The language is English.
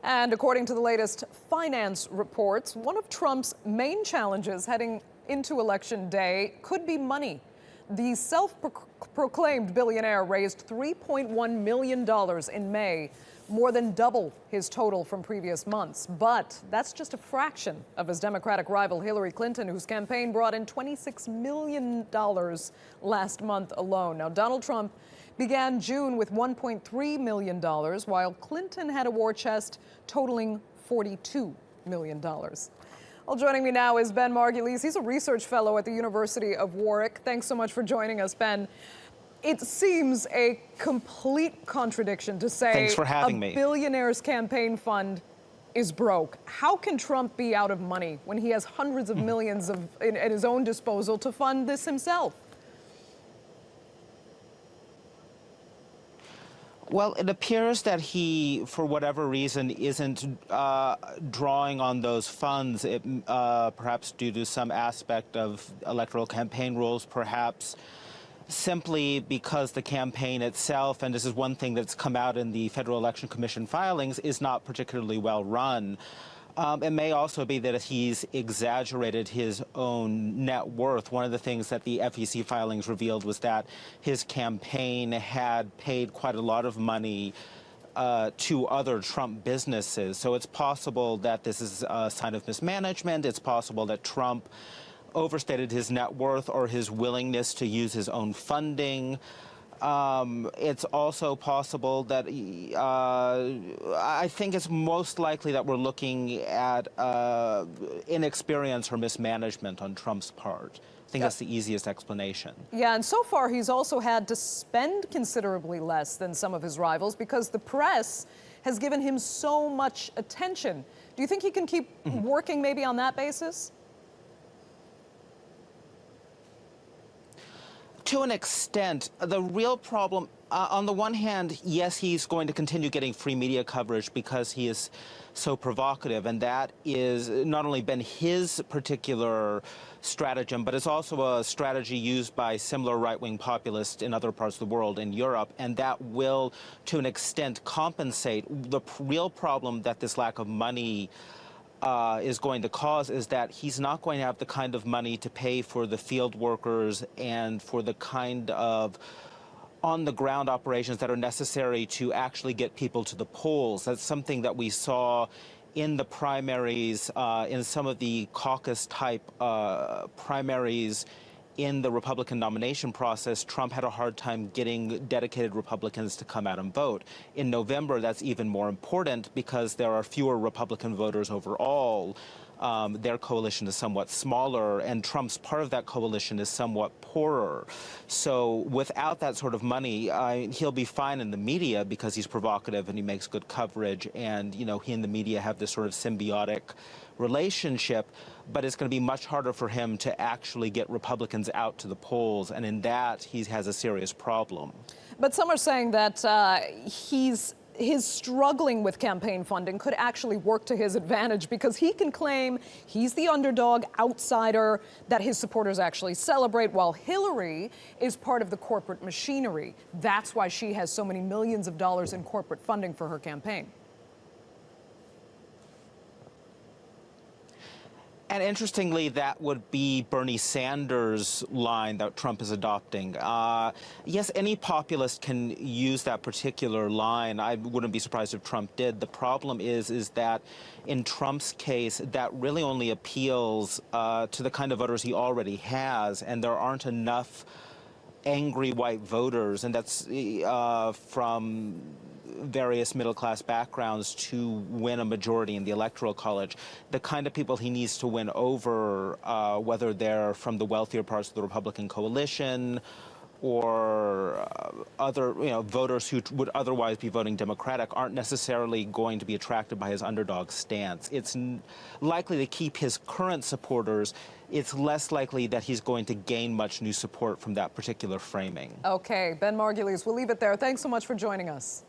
And according to the latest finance reports, one of Trump's main challenges heading into Election Day could be money. The self-proclaimed billionaire raised $3.1 million in May, more than double his total from previous months. But that's just a fraction of his Democratic rival Hillary Clinton, whose campaign brought in $26 million last month alone. Now, Donald Trump began June with $1.3 million, while Clinton had a war chest totaling $42 million. Well, joining me now is Ben Margulies. He's a research fellow at the University of Warwick. Thanks so much for joining us, Ben. It seems a complete contradiction to say Thanks for having me. Billionaire's campaign fund is broke. How can Trump be out of money when he has hundreds of millions at his own disposal to fund this himself? Well, it appears that he, for whatever reason, isn't drawing on those funds, perhaps due to some aspect of electoral campaign rules, perhaps simply because the campaign itself, and this is one thing that's come out in the Federal Election Commission filings, is not particularly well run. It may also be that he's exaggerated his own net worth. One of the things that the FEC filings revealed was that his campaign had paid quite a lot of money to other Trump businesses. So it's possible that this is a sign of mismanagement. It's possible that Trump overstated his net worth or his willingness to use his own funding. It's also possible that I think it's most likely that we're looking at inexperience or mismanagement on Trump's part. I think that's the easiest explanation. Yeah, and so far he's also had to spend considerably less than some of his rivals because the press has given him so much attention. Do you think he can keep working maybe on that basis? To an extent. The real problem, on the one hand, yes, he's going to continue getting free media coverage because he is so provocative, and that is not only been his particular stratagem, but it's also a strategy used by similar right-wing populists in other parts of the world, in Europe, and that will, to an extent, compensate. The real problem that this lack of money is going to cause is that he's not going to have the kind of money to pay for the field workers and for the kind of on-the-ground operations that are necessary to actually get people to the polls. That's something that we saw in the primaries, in some of the caucus-type primaries in the Republican nomination process. Trump had a hard time getting dedicated Republicans to come out and vote. In November, that's even more important because there are fewer Republican voters overall. Their coalition is somewhat smaller, and Trump's part of that coalition is somewhat poorer. So without that sort of money, he'll be fine in the media because he's provocative and he makes good coverage, and he and the media have this sort of symbiotic relationship, but it's going to be much harder for him to actually get Republicans out to the polls, and in that he has a serious problem. But some are saying that his struggling with campaign funding could actually work to his advantage because he can claim he's the underdog outsider that his supporters actually celebrate, while Hillary is part of the corporate machinery. That's why she has so many millions of dollars in corporate funding for her campaign. And interestingly, that would be Bernie Sanders' line that Trump is adopting. Yes, any populist can use that particular line. I wouldn't be surprised if Trump did. The problem is that in Trump's case, that really only appeals to the kind of voters he already has, and there aren't enough angry white voters, and that's from various middle-class backgrounds to win a majority in the Electoral College. The kind of people he needs to win over, whether they're from the wealthier parts of the Republican coalition or other voters who would otherwise be voting Democratic, aren't necessarily going to be attracted by his underdog stance. It's likely to keep his current supporters. It's less likely that he's going to gain much new support from that particular framing. Okay, Ben Margulies, we'll leave it there. Thanks so much for joining us.